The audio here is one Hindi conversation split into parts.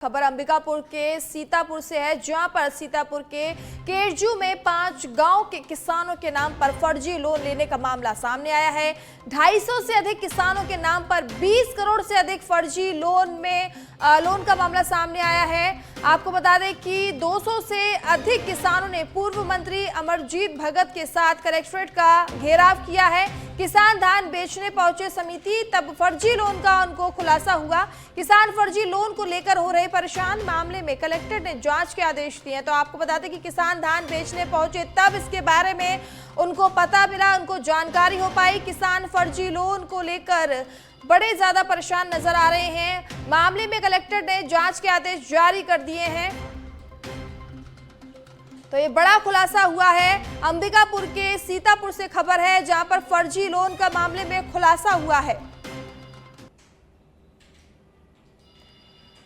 खबर अंबिकापुर के सीतापुर से है, जहां पर सीतापुर के केरजू में 5 गांव के किसानों के नाम पर फर्जी लोन लेने का मामला सामने आया है। 250 से अधिक किसानों के नाम पर 20 करोड़ से अधिक फर्जी लोन का मामला सामने आया है। आपको बता दें कि 200 से अधिक किसानों ने पूर्व मंत्री अमरजीत भगत के साथ कलेक्ट्रेट का घेराव किया है। किसान धान बेचने पहुंचे समिति, तब फर्जी लोन का उनको खुलासा हुआ। किसान फर्जी लोन को लेकर हो रहे परेशान, मामले में कलेक्टर ने जांच के आदेश दिए। तो आपको बता दें कि किसान धान बेचने पहुंचे, तब इसके बारे में उनको पता मिला, उनको जानकारी हो पाई। किसान फर्जी लोन को लेकर बड़े ज्यादा परेशान नजर आ रहे हैं। मामले में कलेक्टर ने जांच के आदेश जारी कर दिए हैं। तो ये बड़ा खुलासा हुआ है। अंबिकापुर के सीतापुर से खबर है, जहां पर फर्जी लोन का मामले में खुलासा हुआ है।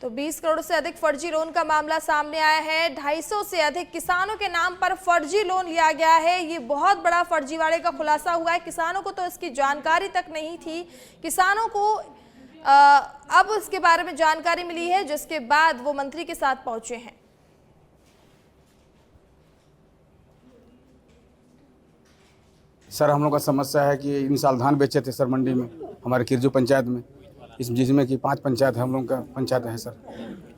तो 20 करोड़ से अधिक फर्जी लोन का मामला सामने आया है। 250 से अधिक किसानों के नाम पर फर्जी लोन लिया गया है। ये बहुत बड़ा फर्जीवाड़े का खुलासा हुआ है। किसानों को तो इसकी जानकारी तक नहीं थी। किसानों को अब इसके बारे में जानकारी मिली है, जिसके बाद वो मंत्री के साथ पहुंचे हैं। सर, हम लोग का समस्या है कि इन साल धान बेचे थे सर मंडी में, हमारे किरजू पंचायत में, जिसमें कि 5 पंचायत है, हम लोग का पंचायत है सर।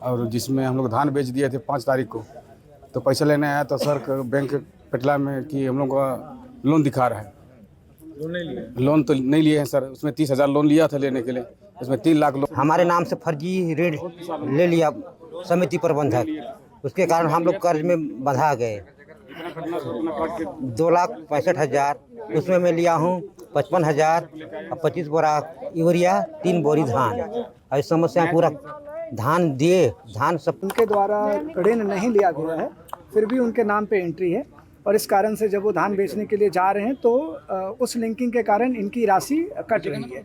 और जिसमें हम लोग धान बेच दिए थे 5 तारीख को। तो पैसा लेने आया तो सर बैंक पेटला में कि हम लोग का लोन दिखा रहा है। लोन तो नहीं लिए हैं सर, उसमें 30,000 लोन लिया था लेने के लिए, उसमें 3 लाख लोन हमारे नाम से फर्जी ऋण ले लिया समिति प्रबंधक। उसके कारण हम लोग कर्ज में बंधा गए। 2,65,000 उसमें मैं लिया हूँ 55,000 और 25 बोरा यूरिया, 3 बोरी धान। और इस समस्या पूरा धान दिए, धान सब उनके द्वारा ऋण नहीं लिया गया है, फिर भी उनके नाम पे एंट्री है। और इस कारण से जब वो धान बेचने के लिए जा रहे हैं तो उस लिंकिंग के कारण इनकी राशि कट रही है।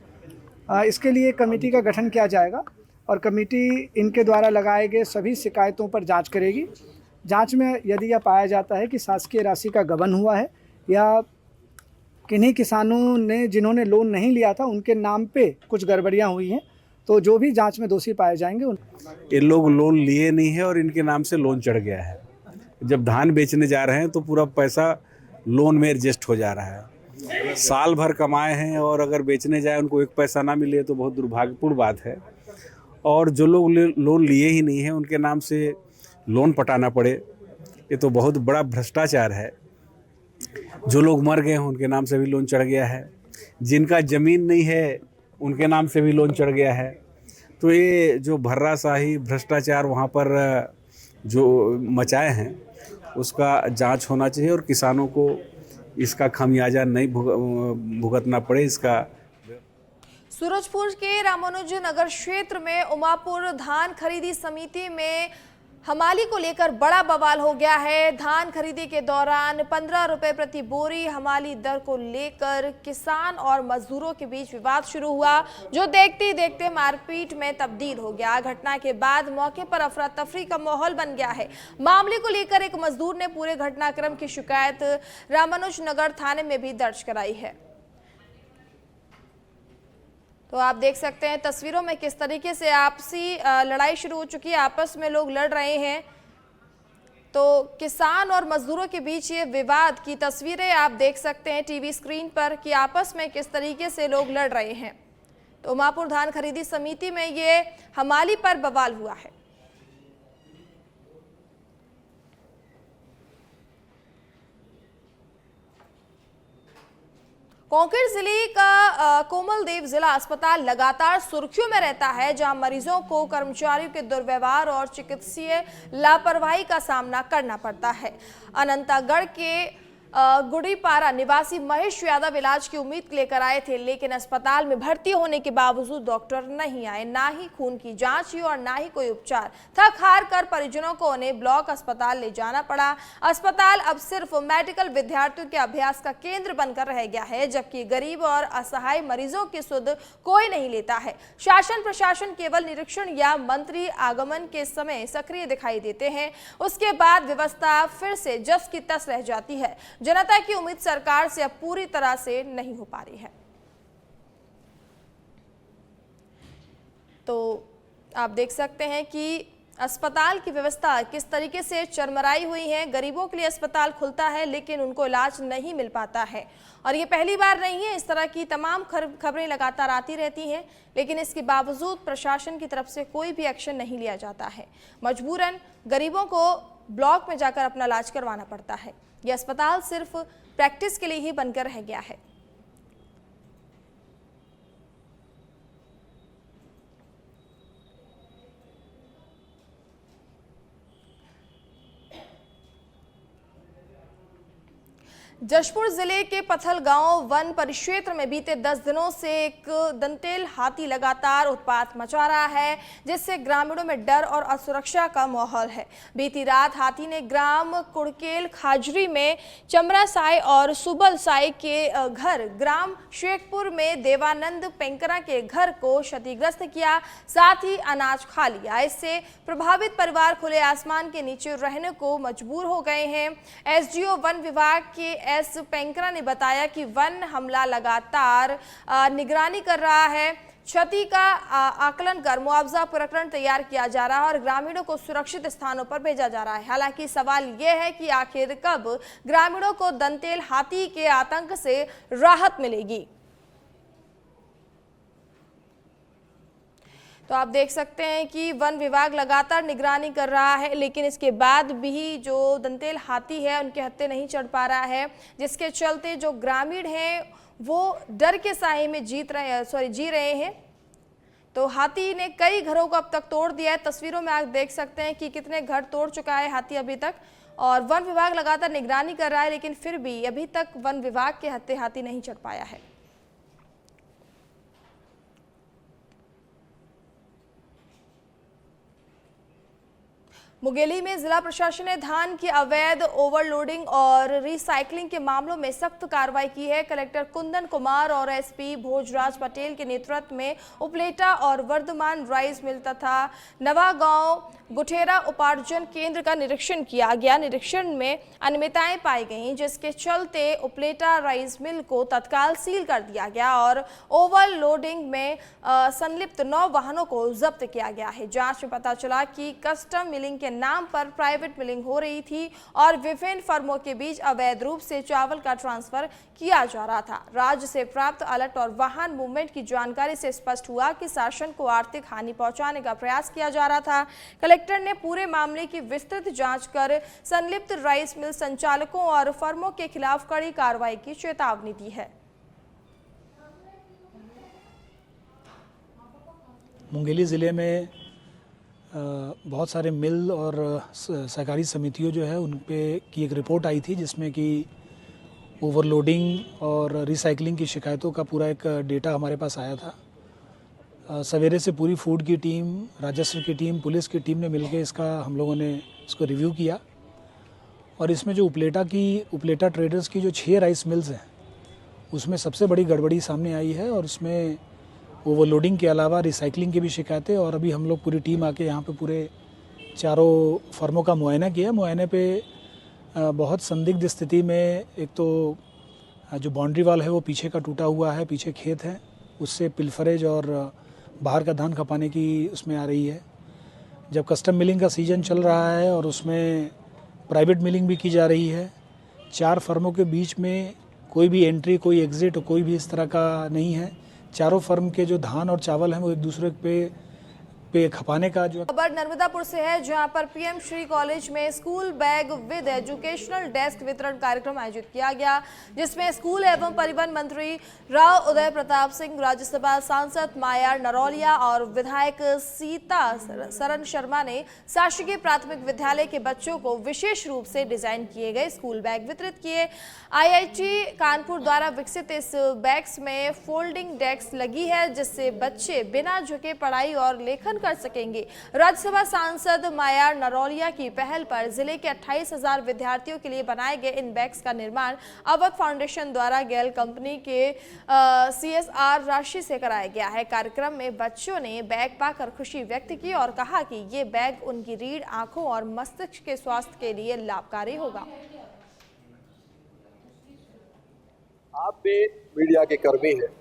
इसके लिए कमेटी का गठन किया जाएगा और कमेटी इनके द्वारा लगाए गए सभी शिकायतों पर जांच करेगी। जांच में यदि यह पाया जाता है कि शासकीय राशि का गबन हुआ है या किन्हीं किसानों ने जिन्होंने लोन नहीं लिया था उनके नाम पे कुछ गड़बड़ियां हुई हैं, तो जो भी जांच में दोषी पाए जाएंगे ये लोग लोन लिए नहीं है और इनके नाम से लोन चढ़ गया है। जब धान बेचने जा रहे हैं तो पूरा पैसा लोन में एडजस्ट हो जा रहा है। साल भर कमाए हैं और अगर बेचने जाए उनको 1 पैसा ना मिले तो बहुत दुर्भाग्यपूर्ण बात है। और जो लोग लोन लिए ही नहीं है उनके नाम से लोन पटाना पड़े, ये तो बहुत बड़ा भ्रष्टाचार है। जो लोग मर गए हैं उनके नाम से भी लोन चढ़ गया है। जिनका ज़मीन नहीं है उनके नाम से भी लोन चढ़ गया है। तो ये जो भर्राशाही भ्रष्टाचार वहाँ पर जो मचाए हैं उसका जांच होना चाहिए और किसानों को इसका खामियाजा नहीं भुगतना पड़े। इसका सूरजपुर के रामानुज नगर क्षेत्र में उमापुर धान खरीदी समिति में हमाली को लेकर बड़ा बवाल हो गया है। धान खरीदी के दौरान 15 रुपए प्रति बोरी हमाली दर को लेकर किसान और मजदूरों के बीच विवाद शुरू हुआ, जो देखते ही देखते मारपीट में तब्दील हो गया। घटना के बाद मौके पर अफरा तफरी का माहौल बन गया है। मामले को लेकर एक मजदूर ने पूरे घटनाक्रम की शिकायत रामानुज नगर थाने में भी दर्ज कराई है। तो आप देख सकते हैं तस्वीरों में किस तरीके से आपसी लड़ाई शुरू हो चुकी है, आपस में लोग लड़ रहे हैं। तो किसान और मजदूरों के बीच ये विवाद की तस्वीरें आप देख सकते हैं टीवी स्क्रीन पर कि आपस में किस तरीके से लोग लड़ रहे हैं। तो उमापुर धान खरीदी समिति में ये हमाली पर बवाल हुआ है। कांकेर जिले का कोमल देव जिला अस्पताल लगातार सुर्खियों में रहता है, जहां मरीजों को कर्मचारियों के दुर्व्यवहार और चिकित्सीय लापरवाही का सामना करना पड़ता है। अनंतागढ़ के गुड़ीपारा निवासी महेश यादव इलाज की उम्मीद लेकर आए थे, लेकिन अस्पताल में भर्ती होने के बावजूद डॉक्टर नहीं आए, ना ही खून की जांच हुई और ना ही कोई उपचार। थक हार कर परिजनों को उन्हें ब्लॉक अस्पताल ले जाना पड़ा। अस्पताल अब सिर्फ मेडिकल विद्यार्थियों के अभ्यास का केंद्र बनकर रह गया है, जबकि गरीब और असहाय मरीजों की सुध कोई नहीं लेता है। शासन प्रशासन केवल निरीक्षण या मंत्री आगमन के समय सक्रिय दिखाई देते हैं, उसके बाद व्यवस्था फिर से जस की तस रह जाती है। जनता की उम्मीद सरकार से अब पूरी तरह से नहीं हो पा रही है। तो आप देख सकते हैं कि अस्पताल की व्यवस्था किस तरीके से चरमराई हुई है। गरीबों के लिए अस्पताल खुलता है लेकिन उनको इलाज नहीं मिल पाता है, और ये पहली बार नहीं है। इस तरह की तमाम खबरें लगातार आती रहती हैं, लेकिन इसके बावजूद प्रशासन की तरफ से कोई भी एक्शन नहीं लिया जाता है। मजबूरन गरीबों को ब्लॉक में जाकर अपना इलाज करवाना पड़ता है। ये अस्पताल सिर्फ प्रैक्टिस के लिए ही बनकर रह गया है। जशपुर जिले के पथल गांव वन परिक्षेत्र में बीते 10 दिनों से एक दंतेल हाथी लगातार उत्पात मचा रहा है, जिससे ग्रामीणों में डर और असुरक्षा का माहौल है। बीती रात हाथी ने ग्राम कुड़केल खाजरी में चमरा साई और सुबल साई के घर, ग्राम शेखपुर में देवानंद पेंकरा के घर को क्षतिग्रस्त किया, साथ ही अनाज खा लिया। इससे प्रभावित परिवार खुले आसमान के नीचे रहने को मजबूर हो गए हैं। एसडीओ वन विभाग के एस पेंकरा ने बताया कि वन हमला लगातार निगरानी कर रहा है। क्षति का आकलन कर मुआवजा प्रकरण तैयार किया जा रहा है और ग्रामीणों को सुरक्षित स्थानों पर भेजा जा रहा है। हालांकि सवाल यह है कि आखिर कब ग्रामीणों को दंतेल हाथी के आतंक से राहत मिलेगी। तो आप देख सकते हैं कि वन विभाग लगातार निगरानी कर रहा है, लेकिन इसके बाद भी जो दंतेल हाथी है उनके हत्थे नहीं चढ़ पा रहा है, जिसके चलते जो ग्रामीण हैं वो डर के साए में जी रहे हैं। तो हाथी ने कई घरों को अब तक तोड़ दिया है। तस्वीरों में आप देख सकते हैं कि कितने घर तोड़ चुका है हाथी अभी तक, और वन विभाग लगातार निगरानी कर रहा है, लेकिन फिर भी अभी तक वन विभाग के हत्थे हाथी नहीं चढ़ पाया है। मुंगेली में जिला प्रशासन ने धान की अवैध ओवरलोडिंग और रिसाइकलिंग के मामलों में सख्त कार्रवाई की है। कलेक्टर कुंदन कुमार और एसपी भोजराज पटेल के नेतृत्व में उपलेटा और वर्धमान राइस मिल तथा नवागांव गुठेरा उपार्जन केंद्र का निरीक्षण किया गया। निरीक्षण में अनियमितताएं पाई गईं, जिसके चलते उपलेटा राइस मिल को तत्काल सील कर दिया गया और ओवरलोडिंग में संलिप्त 9 वाहनों को जब्त किया गया है। जांच में पता चला कि कस्टम मिलिंग के नाम पर प्राइवेट मिलिंग हो रही थी और विभिन्न फर्मों के बीच अवैध रूप से चावल का ट्रांसफर किया जा रहा था। राज्य से प्राप्त अलर्ट और वाहन मूवमेंट की जानकारी से स्पष्ट हुआ कि शासन को आर्थिक हानि पहुंचाने का प्रयास किया जा रहा था। कलेक्टर ने पूरे मामले की विस्तृत जांच कर संलिप्त राइस मिल संचालकों और फर्मों के खिलाफ कड़ी कार्रवाई की चेतावनी दी है। मुंगेली ज़िले में बहुत सारे मिल और सहकारी समितियों जो है उन पे की एक रिपोर्ट आई थी, जिसमें कि ओवरलोडिंग और रिसाइकलिंग की शिकायतों का पूरा एक डेटा हमारे पास आया था। सवेरे से पूरी फूड की टीम, राजस्व की टीम, पुलिस की टीम ने मिलकर हम लोगों ने इसको रिव्यू किया, और इसमें जो उपलेटा ट्रेडर्स की जो 6 राइस मिल्स हैं उसमें सबसे बड़ी गड़बड़ी सामने आई है, और उसमें ओवरलोडिंग के अलावा रिसाइकलिंग की भी शिकायतें। और अभी हम लोग पूरी टीम आके यहाँ पे पूरे चारों फर्मों का मुआयना किया। मुआयने पे बहुत संदिग्ध स्थिति में एक तो जो बाउंड्री वाल है वो पीछे का टूटा हुआ है, पीछे खेत है, उससे पिलफरेज और बाहर का धान खपाने की उसमें आ रही है। जब कस्टम मिलिंग का सीजन चल रहा है और उसमें प्राइवेट मिलिंग भी की जा रही है, 4 फर्मों के बीच में कोई भी एंट्री, कोई एग्जिट, कोई भी इस तरह का नहीं है। चारों फर्म के जो धान और चावल हैं वो एक दूसरे पे खपाने का जो खबर नर्मदापुर से है, जहां पर पीएम श्री कॉलेज में school bag with educational desk वितरण कार्यक्रम आयोजित किया गया, जिसमें स्कूल एवं परिवहन मंत्री राव उदय प्रताप सिंह, राज्यसभा सांसद माया नरौलिया और विधायक सीता सरन शर्मा ने शासकीय प्राथमिक विद्यालय के बच्चों को विशेष रूप से डिजाइन किए गए स्कूल बैग वितरित किए। आईआईटी कानपुर द्वारा विकसित इस बैग्स में फोल्डिंग डेस्क लगी है, जिससे बच्चे बिना झुके पढ़ाई और लेखन कर सकेंगे। राज्यसभा सांसद माया नरौलिया की पहल पर जिले के 28,000 विद्यार्थियों के लिए बनाए गए इन बैग्स का निर्माण अवध फाउंडेशन द्वारा गेल कंपनी के CSR राशि से कराया गया है। कार्यक्रम में बच्चों ने बैग पाकर खुशी व्यक्त की और कहा कि ये बैग उनकी रीढ़, आंखों और मस्तिष्क के स्वास्थ्य के लिए लाभकारी होगा। आप भी मीडिया के कर्मी हैं,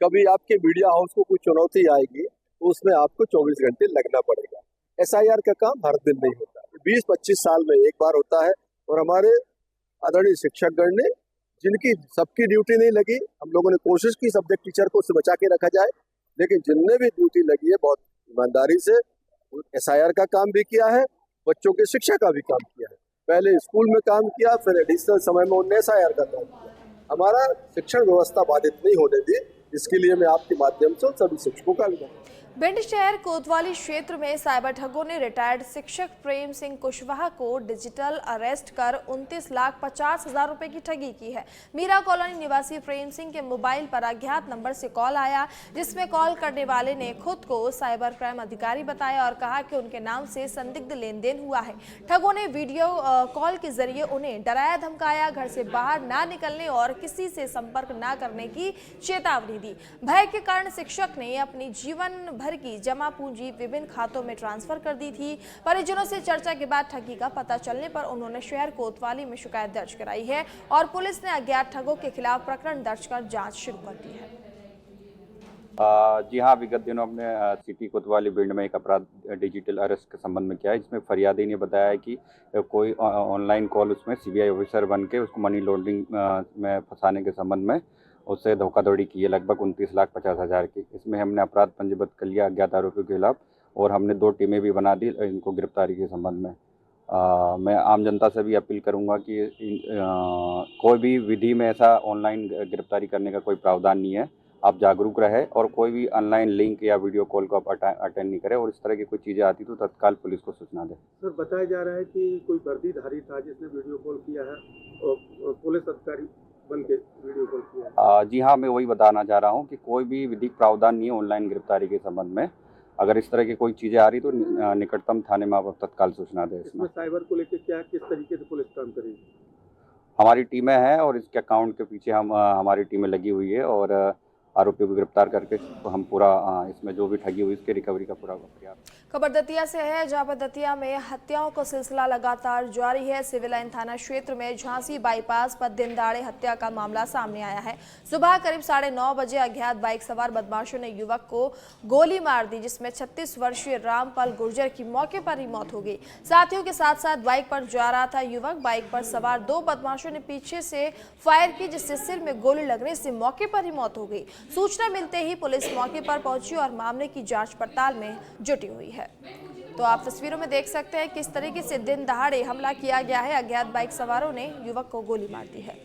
कभी आपके मीडिया हाउस को कोई चुनौती आएगी तो उसमें आपको 24 घंटे लगना पड़ेगा। SIR का काम हर दिन नहीं होता, 20-25 साल में एक बार होता है। और हमारे आदरणीय शिक्षकगण ने, जिनकी सबकी ड्यूटी नहीं लगी, हम लोगों ने कोशिश की सब्जेक्ट टीचर को उससे बचा के रखा जाए, लेकिन जिनने भी ड्यूटी लगी है बहुत ईमानदारी से SIR का काम भी किया है, बच्चों की शिक्षा का भी काम किया है। पहले स्कूल में काम किया, फिर एडिशनल समय में उन्होंने SIR का काम किया। हमारा शिक्षण व्यवस्था बाधित नहीं होने दी, इसके लिए मैं आपके माध्यम से सभी शिक्षकों का भी भिंड शहर कोतवाली क्षेत्र में साइबर ठगों ने रिटायर्ड शिक्षक प्रेम सिंह कुशवाहा को डिजिटल अरेस्ट कर 29,50,000 रुपए की ठगी की है। मीरा कॉलोनी निवासी प्रेम सिंह के मोबाइल पर अज्ञात नंबर से कॉल आया, जिसमें कॉल करने वाले ने खुद को साइबर क्राइम अधिकारी बताया और कहा कि उनके नाम से संदिग्ध लेन देन हुआ है। ठगों ने वीडियो कॉल के जरिए उन्हें डराया धमकाया, घर से बाहर ना निकलने और किसी से संपर्क ना करने की चेतावनी दी। भय के कारण शिक्षक ने अपनी जीवन भर की जमा पूंजी विभिन्न खातों में ट्रांसफर कर दी थी। परिजनों से चर्चा के बाद ठगी का पता चलने पर उन्होंने शहर कोतवाली में शिकायत दर्ज कराई है और पुलिस ने अज्ञात ठगों के खिलाफ प्रकरण दर्ज कर जांच शुरू कर दी है। जी हाँ, विगत दिनों हमने सिटी कोतवाली भिंड में एक अपराध डिजिटल अरेस्ट के संबंध में किया है, जिसमें फरियादी ने बताया है कि कोई ऑनलाइन कॉल उसमें CBI ऑफिसर बन के उसको मनी लॉन्ड्रिंग में फंसाने के संबंध में उससे धोखाधड़ी की है लगभग 29,50,000 की। इसमें हमने अपराध पंजीबद्ध कर लिया अज्ञात आरोपियों के खिलाफ और हमने 2 टीमें भी बना दी इनको गिरफ्तारी के संबंध में। मैं आम जनता से भी अपील करूंगा कि कोई भी विधि में ऐसा ऑनलाइन गिरफ्तारी करने का कोई प्रावधान नहीं है। आप जागरूक रहे और कोई भी ऑनलाइन लिंक या वीडियो कॉल को आप अटेंड नहीं करें और इस तरह की कोई चीज़ें आती तो तत्काल पुलिस को सूचना दें। सर, बताया जा रहा है कि कोई वर्दीधारी था जिसने वीडियो कॉल किया है और पुलिस अधिकारी बन के वीडियो कॉल किया है। जी हाँ, मैं वही बताना चाह रहा हूँ कि कोई भी विधिक प्रावधान नहीं है ऑनलाइन गिरफ्तारी के संबंध में। अगर इस तरह की कोई चीज़ें आ रही तो निकटतम थाने में आप तत्काल सूचना दें। इसमें साइबर को लेकर क्या किस तरीके से पुलिस काम करेगी? हमारी टीमें हैं और इसके अकाउंट के पीछे हमारी टीमें लगी हुई है और आरोपियों को गिरफ्तार करके हम पूरा इसमें जो भी ठगी हुई इसके रिकवरी का पूरा प्रयास। खबर दतिया से है, जहां पर दतिया में हत्याओं का सिलसिला लगातार जारी है। सिविल लाइन थाना क्षेत्र में झांसी बाईपास पर दिन दहाड़े हत्या का मामला सामने आया है। सुबह करीब 9:30 बजे अज्ञात बाइक सवार बदमाशों ने युवक को गोली मार दी, जिसमें 36 वर्षीय रामपाल गुर्जर की मौके पर ही मौत हो गई। साथियों के साथ साथ बाइक पर जा रहा था युवक। बाइक पर सवार 2 बदमाशों ने पीछे से फायर की, जिससे सिर में गोली लगने से मौके पर ही मौत हो गई। सूचना मिलते ही पुलिस मौके पर पहुंची और मामले की जांच पड़ताल में जुटी हुई है। तो आप तस्वीरों में देख सकते हैं किस तरीके से दिन दहाड़े हमला किया गया है। अज्ञात बाइक सवारों ने युवक को गोली मार दी है।